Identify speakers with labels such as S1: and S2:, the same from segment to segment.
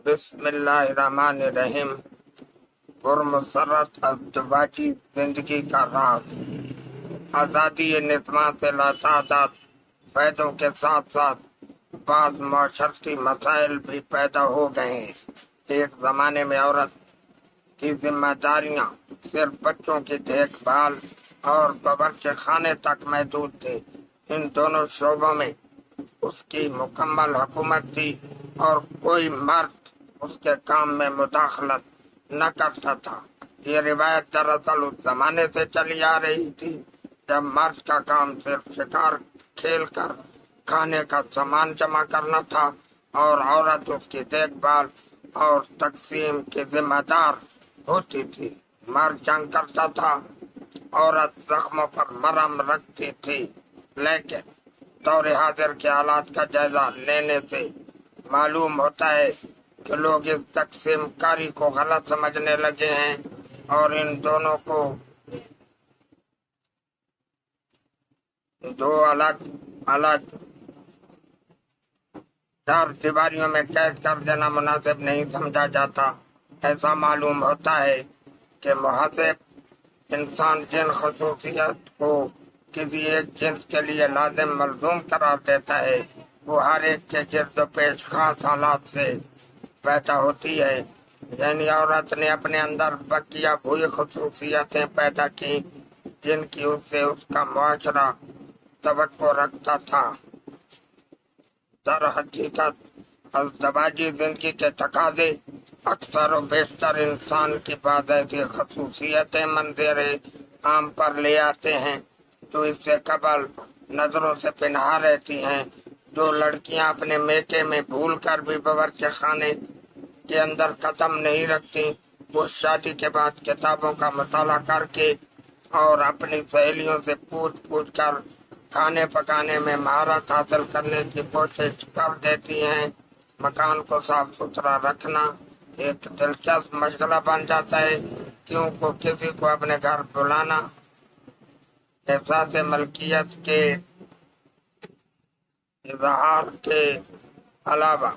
S1: بسم اللہ الرحمن الرحیم۔ پرمسرت ازدواجی زندگی کا راز۔ آزادی نظام سے لاتعداد فائدوں کے ساتھ ساتھ بعض معاشرتی مسائل بھی پیدا ہو گئے ہیں۔ ایک زمانے میں عورت کی ذمہ داریاں صرف بچوں کی دیکھ بھال اور باورچی خانے تک محدود تھے۔ ان دونوں شعبوں میں اس کی مکمل حکومت تھی اور کوئی مرد اس کے کام میں مداخلت نہ کرتا تھا۔ یہ روایت دراصل اس زمانے سے چلی آ رہی تھی جب مرد کا کام صرف شکار کھیل کر کھانے کا سامان جمع کرنا تھا اور عورت اس کی دیکھ بھال اور تقسیم کی ذمہ دار ہوتی تھی۔ مرد جنگ کرتا تھا، عورت زخموں پر مرہم رکھتی تھی، لیکن دور حاضر کے حالات کا جائزہ لینے سے معلوم ہوتا ہے کہ لوگ اس تقسیم کاری کو غلط سمجھنے لگے ہیں اور ان دونوں کو دو الگ الگ چار دیواریوں میں قید کر دینا مناسب نہیں سمجھا جاتا۔ ایسا معلوم ہوتا ہے کہ مہذب انسان جن خصوصیت کو کسی ایک جنس کے لیے لازم ملزوم قرار دیتا ہے وہ ہر ایک کے گرد و پیش خاص حالات سے پیدا ہوتی ہے۔ یعنی عورت نے اپنے اندر بقیہ ہوئی خصوصیتیں پیدا کی جن کی اس سے اس کا معاشرہ توقع رکھتا تھا۔ در حقیقت ازدواجی زندگی کے تقاضے اکثر و بیشتر انسان کی بعض ایسی خصوصیتیں منظر عام پر لے آتے ہیں جو اس سے قبل نظروں سے پنہا رہتی ہیں۔ جو لڑکیاں اپنے میکے میں بھول کر بھی باورچی خانے کے اندر قدم نہیں رکھتی، وہ شادی کے بعد کتابوں کا مطالعہ کر کے اور اپنی سہیلیوں سے پوچھ کر کھانے پکانے میں مہارت حاصل کرنے کی کوشش کر دیتی ہیں۔ مکان کو صاف ستھرا رکھنا ایک دلچسپ مشغلہ بن جاتا ہے، کیونکہ کسی کو اپنے گھر بلانا احساس ملکیت کے اظہار کے علاوہ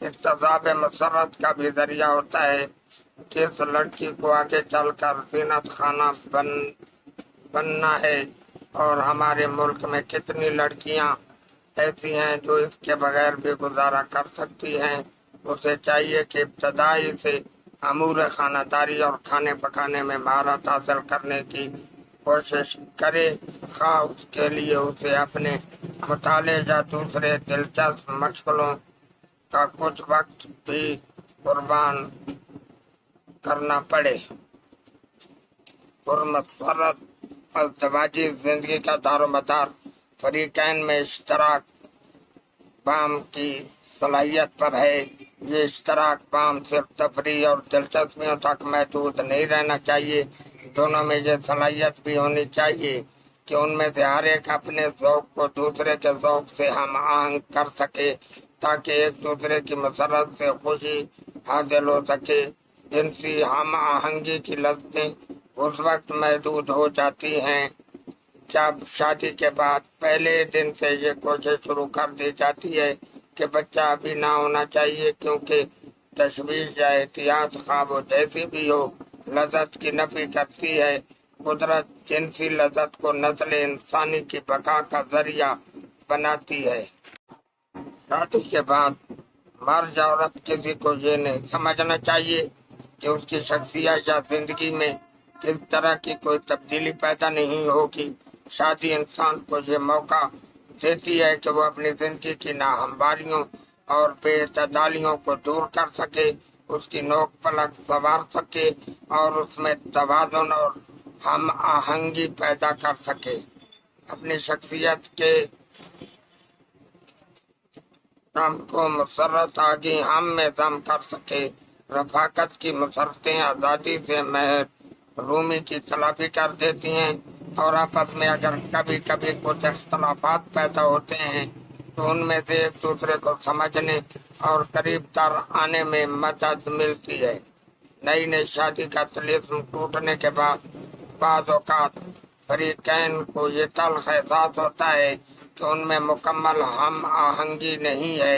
S1: اکتساب مسرت کا بھی ذریعہ ہوتا ہے۔ جس لڑکی کو آگے چل کر زینت خانہ بننا ہے، اور ہمارے ملک میں کتنی لڑکیاں ایسی ہیں جو اس کے بغیر بھی گزارا کر سکتی ہیں، اسے چاہیے کہ ابتدائی سے امور خانہ داری اور کھانے پکانے میں مہارت حاصل کرنے کی کوشش کرے، خواہ اس کے لیے اسے اپنے مطالعے یا دوسرے دلچسپ مشغلوں کا کچھ وقت بھی قربان کرنا پڑے۔ پرمسرت ازدواجی زندگی کا دار و مدار فریقین میں اشتراک بام کی صلاحیت پر ہے۔ یہ اشتراک بام صرف تفریح اور دلچسپیوں تک محدود نہیں رہنا چاہیے، دونوں میں یہ صلاحیت بھی ہونی چاہیے کہ ان میں سے ہر ایک اپنے ذوق کو دوسرے کے ذوق سے ہم آہنگ کر سکے تاکہ ایک دوسرے کی مسرت سے خوشی حاصل ہو سکے۔ جنسی ہم آہنگی کی لذتیں اس وقت محدود ہو جاتی ہیں جب شادی کے بعد پہلے دن سے یہ کوشش شروع کر دی جاتی ہے کہ بچہ ابھی نہ ہونا چاہیے، کیونکہ تشویش یا احتیاط خواہ وہ جیسی بھی ہو لذت کی نفی کرتی ہے۔ قدرت جنسی لذت کو نسل انسانی کی بقا کا ذریعہ بناتی ہے۔ شادی کے بعد مرد یا عورت کسی کو یہ نہیں سمجھنا چاہیے کہ اس کی شخصیت یا زندگی میں کس طرح کی کوئی تبدیلی پیدا نہیں ہوگی۔ شادی انسان کو یہ موقع دیتی ہے کہ وہ اپنی زندگی کی ناہمواریوں اور بے اعتدالیوں کو دور کر سکے، اس کی نوک پلک سنوار سکے اور اس میں توازن اور ہم آہنگی پیدا کر سکے، اپنی شخصیت کے کام کو مسرت آگی ہم میں ضم کر سکے۔ رفاقت کی مسرتیں آزادی سے محرومی کی تلافی کر دیتی ہیں، اور آپس میں اگر کبھی کبھی کچھ اختلافات پیدا ہوتے ہیں تو ان میں سے ایک دوسرے کو سمجھنے اور قریب تر آنے میں مدد ملتی ہے۔ نئی شادی کا طلسم ٹوٹنے کے بعد بعض اوقات فریقین کو یہ تلخ احساس ہوتا ہے کہ ان میں مکمل ہم آہنگی نہیں ہے۔